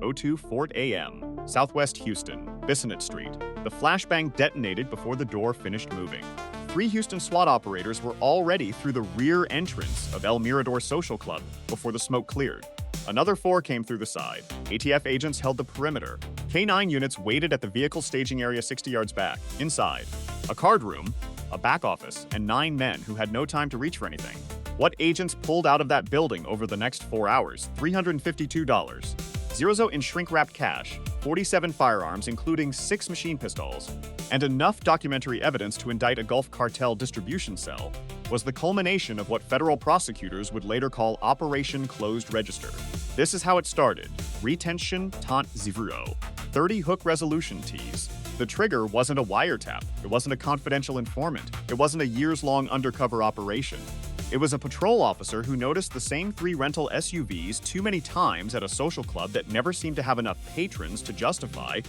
02:04 a.m., Southwest Houston, Bissonnette Street. The flashbang detonated before the door finished moving. 3 Houston SWAT operators were already through the rear entrance of El Miridor Social Club before the smoke cleared. Another 4 came through the side. ATF agents held the perimeter. K-9 units waited at the vehicle staging area 60 yards back. Inside, a card room, a back office, and 9 men who had no time to reach for anything. What agents pulled out of that building over the next 4 hours? $352. Zerozo in shrink-wrapped cash, 47 firearms including 6 machine pistols, and enough documentary evidence to indict a Gulf Cartel distribution cell was the culmination of what federal prosecutors would later call Operation Closed Register. This is how it started. Retention tant zivro. 30 hook resolution tease. The trigger wasn't a wiretap. It wasn't a confidential informant. It wasn't a years-long undercover operation. It was a patrol officer who noticed the same 3 rental SUVs too many times at a social club that never seemed to have enough patrons to justify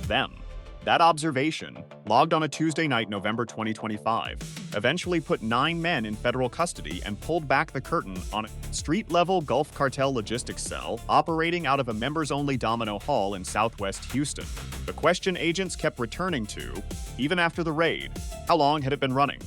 them. That observation, logged on a Tuesday night, November 2025, eventually put 9 men in federal custody and pulled back the curtain on a street-level Gulf Cartel logistics cell operating out of a members-only Domino Hall in Southwest Houston. The question agents kept returning to, even after the raid: how long had it been running?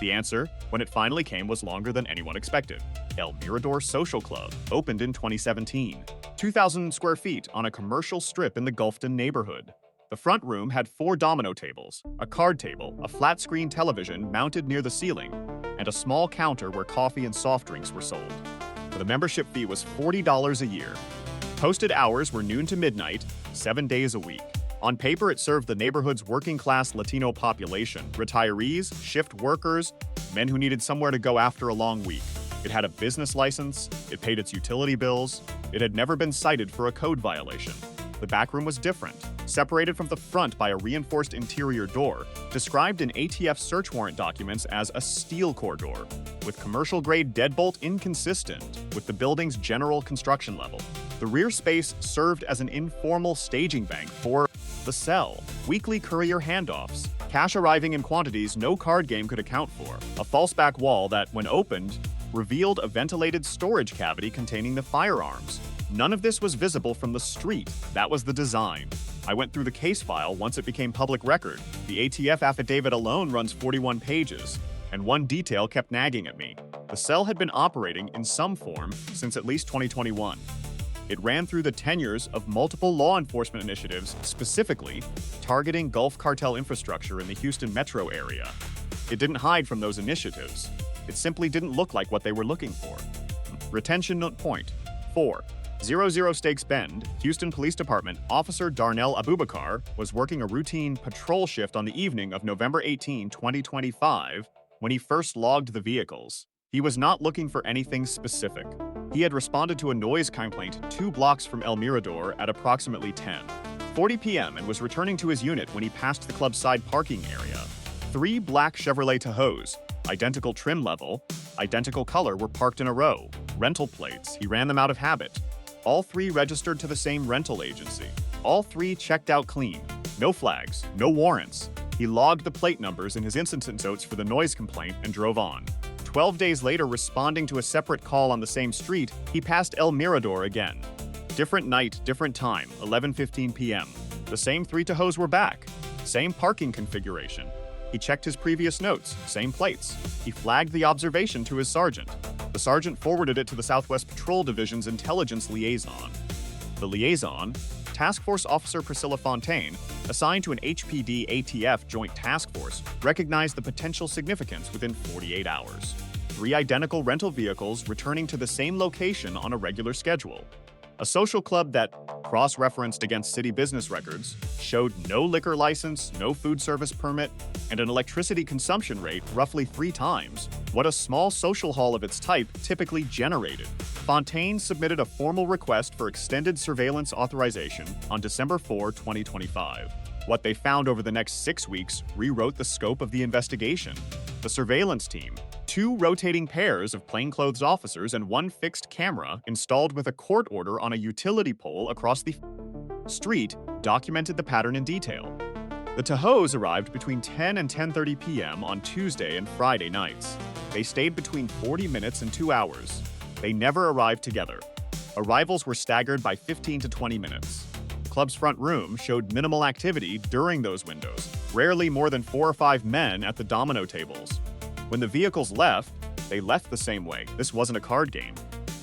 The answer, when it finally came, was longer than anyone expected. El Miridor Social Club opened in 2017, 2,000 square feet on a commercial strip in the Gulfton neighborhood. The front room had 4 domino tables, a card table, a flat-screen television mounted near the ceiling, and a small counter where coffee and soft drinks were sold. The membership fee was $40 a year. Posted hours were noon to midnight, 7 days a week. On paper, it served the neighborhood's working-class Latino population, retirees, shift workers, men who needed somewhere to go after a long week. It had a business license, it paid its utility bills, it had never been cited for a code violation. The back room was different, separated from the front by a reinforced interior door, described in ATF search warrant documents as a steel core door, with commercial-grade deadbolt inconsistent with the building's general construction level. The rear space served as an informal staging bank for the cell, weekly courier handoffs, cash arriving in quantities no card game could account for, a false back wall that, when opened, revealed a ventilated storage cavity containing the firearms. None of this was visible from the street. That was the design. I went through the case file once it became public record. The ATF affidavit alone runs 41 pages, and one detail kept nagging at me. The cell had been operating in some form since at least 2021. It ran through the tenures of multiple law enforcement initiatives, specifically targeting Gulf Cartel infrastructure in the Houston metro area. It didn't hide from those initiatives. It simply didn't look like what they were looking for. Retention note point 4. 00 Stakes Bend, Houston Police Department Officer Darnell Abubakar was working a routine patrol shift on the evening of November 18, 2025, when he first logged the vehicles. He was not looking for anything specific. He had responded to a noise complaint 2 blocks from El Mirador at approximately 10:40 p.m. and was returning to his unit when he passed the club's side parking area. 3 black Chevrolet Tahoes, identical trim level, identical color, were parked in a row. Rental plates, he ran them out of habit. All 3 registered to the same rental agency. All 3 checked out clean. No flags, no warrants. He logged the plate numbers in his incident notes for the noise complaint and drove on. 12 days later, responding to a separate call on the same street, he passed El Mirador again. Different night, different time, 11:15 p.m. The same 3 Tahoes were back. Same parking configuration. He checked his previous notes, same plates. He flagged the observation to his sergeant. The sergeant forwarded it to the Southwest Patrol Division's intelligence liaison. The liaison, Task Force Officer Priscilla Fontaine, assigned to an HPD ATF joint task force, recognized the potential significance within 48 hours. 3 identical rental vehicles returning to the same location on a regular schedule. A social club that, cross-referenced against city business records, showed no liquor license, no food service permit, and an electricity consumption rate roughly 3 times what a small social hall of its type typically generated. Fontaine submitted a formal request for extended surveillance authorization on December 4, 2025. What they found over the next 6 weeks rewrote the scope of the investigation. The surveillance team, 2 rotating pairs of plainclothes officers and 1 fixed camera installed with a court order on a utility pole across the street, documented the pattern in detail. The Tahoes arrived between 10 and 10:30 p.m. on Tuesday and Friday nights. They stayed between 40 minutes and 2 hours. They never arrived together. Arrivals were staggered by 15 to 20 minutes. Club's front room showed minimal activity during those windows, rarely more than 4 or 5 men at the domino tables. When the vehicles left, they left the same way. This wasn't a card game.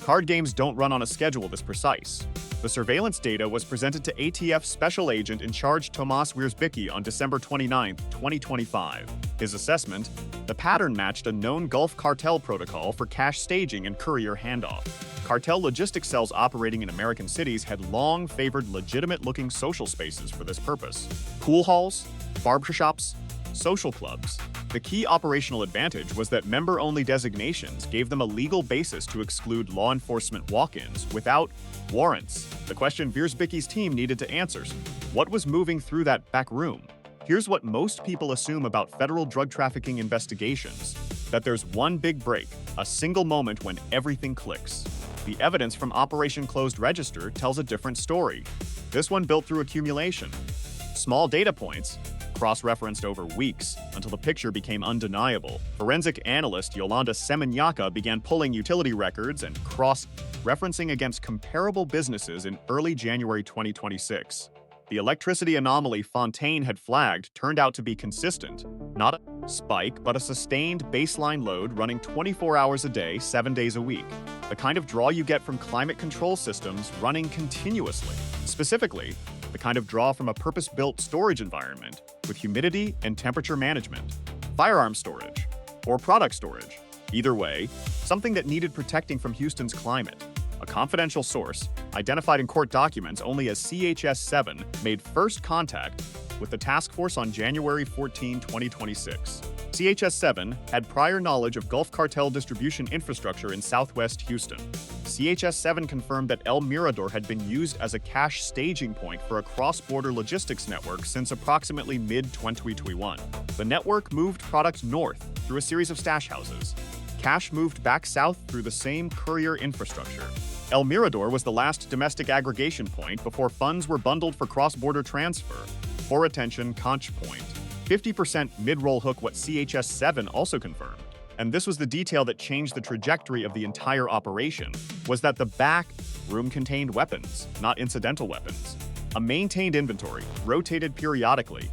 Card games don't run on a schedule this precise. The surveillance data was presented to ATF Special Agent in Charge Tomas Wierzbicki on December 29, 2025. His assessment: the pattern matched a known Gulf cartel protocol for cash staging and courier handoff. Cartel logistics cells operating in American cities had long favored legitimate-looking social spaces for this purpose. Pool halls, barbershops, social clubs. The key operational advantage was that member-only designations gave them a legal basis to exclude law enforcement walk-ins without warrants. The question Wierzbicki's team needed to answer: what was moving through that back room? Here's what most people assume about federal drug trafficking investigations: that there's one big break, a single moment when everything clicks. The evidence from Operation Closed Register tells a different story. This one built through accumulation. Small data points, cross-referenced over weeks until the picture became undeniable. Forensic analyst Yolanda Semenyaka began pulling utility records and cross-referencing against comparable businesses in early January 2026. The electricity anomaly Fontaine had flagged turned out to be consistent, not a spike, but a sustained baseline load running 24 hours a day, 7 days a week. The kind of draw you get from climate control systems running continuously. Specifically, the kind of draw from a purpose-built storage environment with humidity and temperature management, firearm storage, or product storage. Either way, something that needed protecting from Houston's climate. A confidential source, identified in court documents only as CHS-7, made first contact with the task force on January 14, 2026. CHS-7 had prior knowledge of Gulf cartel distribution infrastructure in southwest Houston. CHS-7 confirmed that El Mirador had been used as a cash staging point for a cross-border logistics network since approximately mid-2021. The network moved product north through a series of stash houses. Cash moved back south through the same courier infrastructure. El Mirador was the last domestic aggregation point before funds were bundled for cross-border transfer. For attention, conch point. 50% mid-roll hook, what CHS-7 also confirmed. And this was the detail that changed the trajectory of the entire operation, was that the back room contained weapons, not incidental weapons. A maintained inventory, rotated periodically,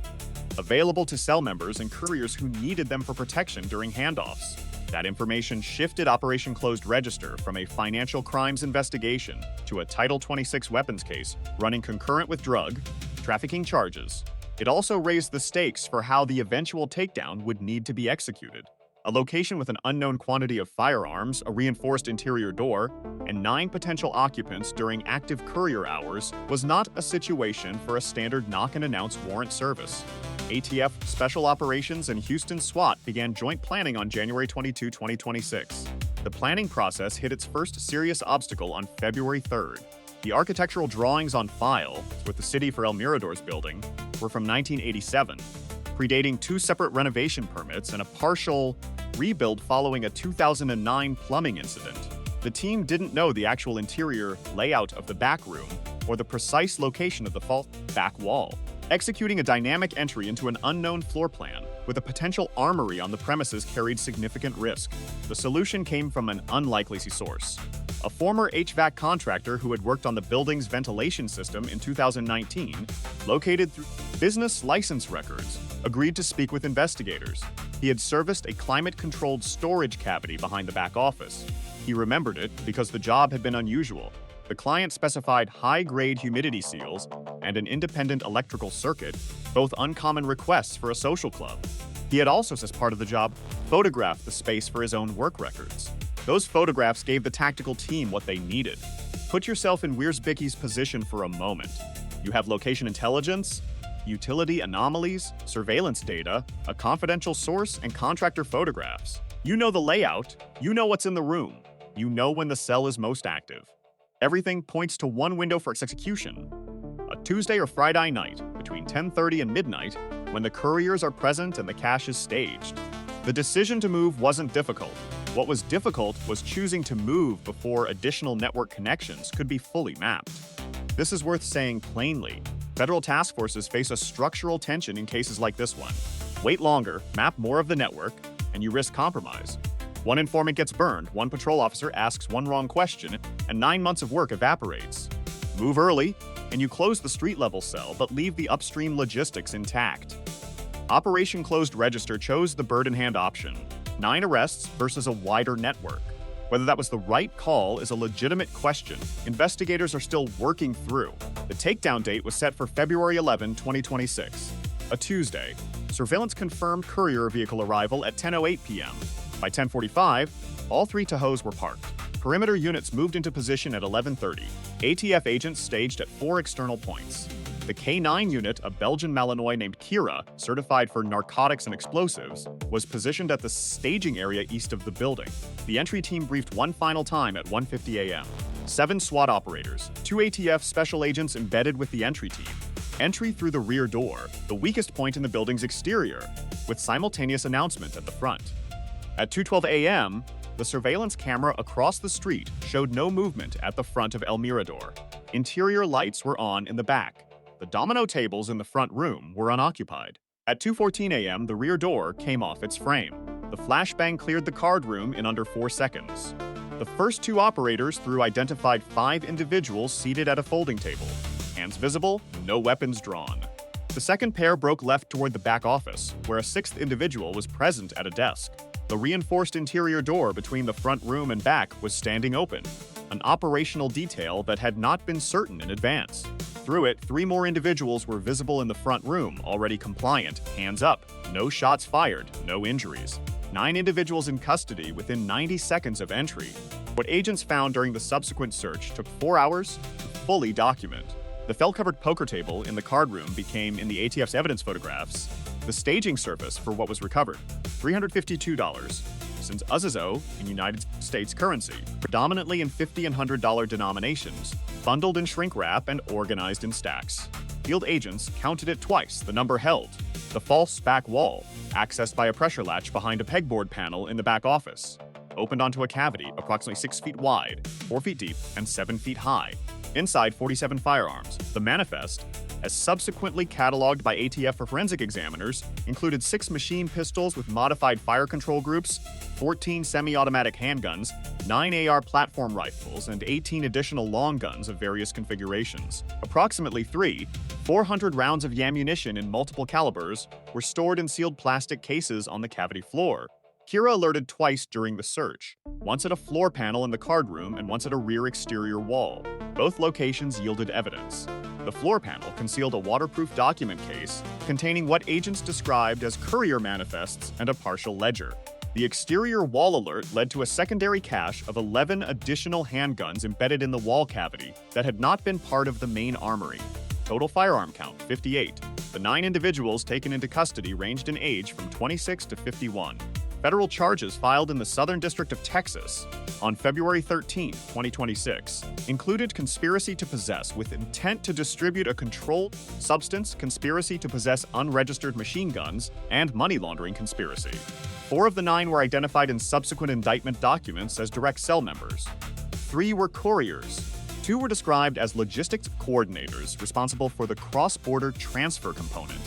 available to cell members and couriers who needed them for protection during handoffs. That information shifted Operation Closed Register from a financial crimes investigation to a Title 26 weapons case running concurrent with drug trafficking charges. It also raised the stakes for how the eventual takedown would need to be executed. A location with an unknown quantity of firearms, a reinforced interior door, and 9 potential occupants during active courier hours was not a situation for a standard knock-and-announce warrant service. ATF Special Operations and Houston SWAT began joint planning on January 22, 2026. The planning process hit its first serious obstacle on February 3rd. The architectural drawings on file with the city for El Mirador's building were from 1987, predating 2 separate renovation permits and a partial rebuild following a 2009 plumbing incident. The team didn't know the actual interior layout of the back room or the precise location of the false back wall. Executing a dynamic entry into an unknown floor plan with a potential armory on the premises carried significant risk. The solution came from an unlikely source. A former HVAC contractor who had worked on the building's ventilation system in 2019, located through business license records, agreed to speak with investigators. He had serviced a climate-controlled storage cavity behind the back office. He remembered it because the job had been unusual. The client specified high-grade humidity seals and an independent electrical circuit, both uncommon requests for a social club. He had also, as part of the job, photographed the space for his own work records. Those photographs gave the tactical team what they needed. Put yourself in Wierzbicki's position for a moment. You have location intelligence, utility anomalies, surveillance data, a confidential source, and contractor photographs. You know the layout, you know what's in the room, you know when the cell is most active. Everything points to one window for its execution: a Tuesday or Friday night between 10:30 and midnight, when the couriers are present and the cash is staged. The decision to move wasn't difficult. What was difficult was choosing to move before additional network connections could be fully mapped. This is worth saying plainly. Federal task forces face a structural tension in cases like this one. Wait longer, map more of the network, and you risk compromise. One informant gets burned, one patrol officer asks one wrong question, and 9 months of work evaporates. Move early, and you close the street-level cell but leave the upstream logistics intact. Operation Closed Register chose the bird-in-hand option, 9 arrests versus a wider network. Whether that was the right call is a legitimate question investigators are still working through. The takedown date was set for February 11, 2026, a Tuesday. Surveillance confirmed courier vehicle arrival at 10:08 p.m. By 10:45, all 3 Tahoes were parked. Perimeter units moved into position at 11:30. ATF agents staged at 4 external points. The K9 unit, a Belgian Malinois named Kira, certified for narcotics and explosives, was positioned at the staging area east of the building. The entry team briefed one final time at 1:50 a.m. 7 SWAT operators, 2 ATF special agents embedded with the entry team. Entry through the rear door, the weakest point in the building's exterior, with simultaneous announcement at the front. At 2:12 a.m., the surveillance camera across the street showed no movement at the front of El Mirador. Interior lights were on in the back. The domino tables in the front room were unoccupied. At 2:14 a.m., the rear door came off its frame. The flashbang cleared the card room in under 4 seconds. The first 2 operators through identified 5 individuals seated at a folding table. Hands visible, no weapons drawn. The second pair broke left toward the back office, where a 6th individual was present at a desk. The reinforced interior door between the front room and back was standing open, an operational detail that had not been certain in advance. Through it, 3 more individuals were visible in the front room, already compliant, hands up, no shots fired, no injuries. 9 individuals in custody within 90 seconds of entry. What agents found during the subsequent search took 4 hours to fully document. The felt-covered poker table in the card room became, in the ATF's evidence photographs, the staging surface for what was recovered, $352, since Uzizo in United States currency, predominantly in $50 and $100 denominations, bundled in shrink wrap and organized in stacks. Field agents counted it twice, the number held. The false back wall, accessed by a pressure latch behind a pegboard panel in the back office, opened onto a cavity approximately 6 feet wide, 4 feet deep, and 7 feet high. Inside 47 firearms. The manifest, as subsequently cataloged by ATF for forensic examiners, included 6 machine pistols with modified fire control groups, 14 semi-automatic handguns, 9 AR platform rifles, and 18 additional long guns of various configurations. Approximately 400 rounds of ammunition in multiple calibers were stored in sealed plastic cases on the cavity floor. Kira alerted twice during the search, once at a floor panel in the card room and once at a rear exterior wall. Both locations yielded evidence. The floor panel concealed a waterproof document case containing what agents described as courier manifests and a partial ledger. The exterior wall alert led to a secondary cache of 11 additional handguns embedded in the wall cavity that had not been part of the main armory. Total firearm count, 58. The 9 individuals taken into custody ranged in age from 26 to 51. Federal charges filed in the Southern District of Texas on February 13, 2026, included conspiracy to possess with intent to distribute a controlled substance, conspiracy to possess unregistered machine guns, and money laundering conspiracy. 4 of the 9 were identified in subsequent indictment documents as direct cell members. 3 were couriers. 2 were described as logistics coordinators responsible for the cross-border transfer component.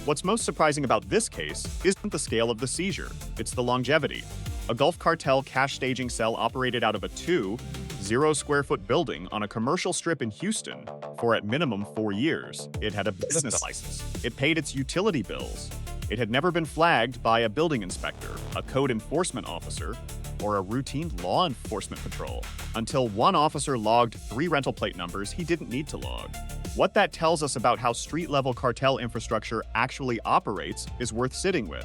What's most surprising about this case isn't the scale of the seizure, it's the longevity. A Gulf Cartel cash staging cell operated out of a 0-square-foot building on a commercial strip in Houston for at minimum 4 years. It had a business license. It paid its utility bills. It had never been flagged by a building inspector, a code enforcement officer, or a routine law enforcement patrol, until one officer logged 3 rental plate numbers he didn't need to log. What that tells us about how street-level cartel infrastructure actually operates is worth sitting with.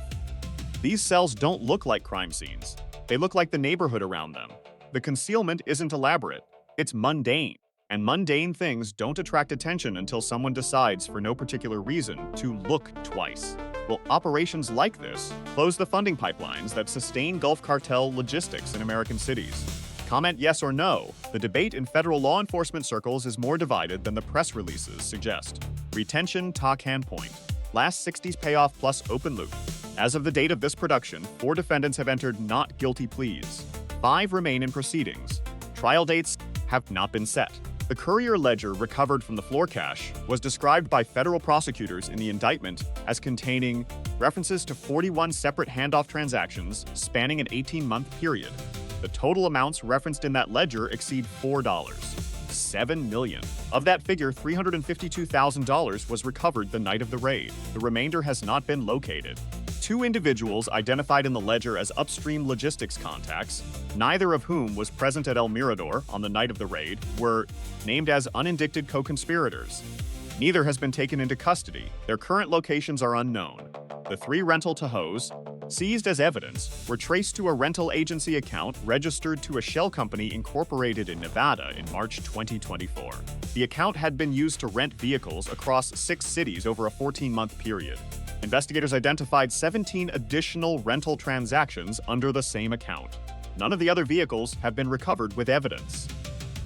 These cells don't look like crime scenes. They look like the neighborhood around them. The concealment isn't elaborate. It's mundane. And mundane things don't attract attention until someone decides, for no particular reason, to look twice. Well, operations like this close the funding pipelines that sustain Gulf Cartel logistics in American cities. Comment yes or no. The debate in federal law enforcement circles is more divided than the press releases suggest. Retention talk hand point. Last 60s payoff plus open loop. As of the date of this production, 4 defendants have entered not guilty pleas. 5 remain in proceedings. Trial dates have not been set. The courier ledger recovered from the floor cache was described by federal prosecutors in the indictment as containing references to 41 separate handoff transactions spanning an 18-month period. The total amounts referenced in that ledger exceed $4. $7 million. Of that figure, $352,000 was recovered the night of the raid. The remainder has not been located. Two individuals identified in the ledger as upstream logistics contacts, neither of whom was present at El Mirador on the night of the raid, were named as unindicted co-conspirators. Neither has been taken into custody. Their current locations are unknown. The three rental Tahoes, seized as evidence, were traced to a rental agency account registered to a shell company incorporated in Nevada in March 2024. The account had been used to rent vehicles across 6 cities over a 14-month period. Investigators identified 17 additional rental transactions under the same account. None of the other vehicles have been recovered with evidence.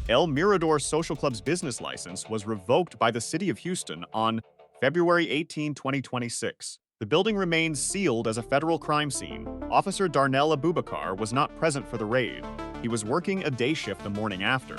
El Mirador Social Club's business license was revoked by the city of Houston on February 18, 2026. The building remains sealed as a federal crime scene. Officer Darnell Abubakar was not present for the raid. He was working a day shift the morning after.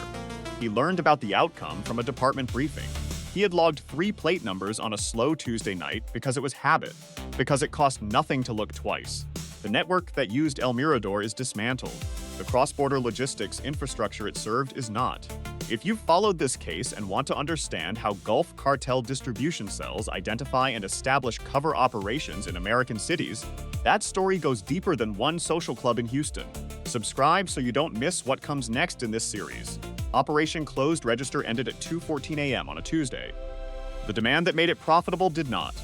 He learned about the outcome from a department briefing. He had logged 3 plate numbers on a slow Tuesday night because it was habit, because it cost nothing to look twice. The network that used El Mirador is dismantled. The cross-border logistics infrastructure it served is not. If you've followed this case and want to understand how Gulf cartel distribution cells identify and establish cover operations in American cities, that story goes deeper than one social club in Houston. Subscribe so you don't miss what comes next in this series. Operation Closed Register ended at 2:14 a.m. on a Tuesday. The demand that made it profitable did not.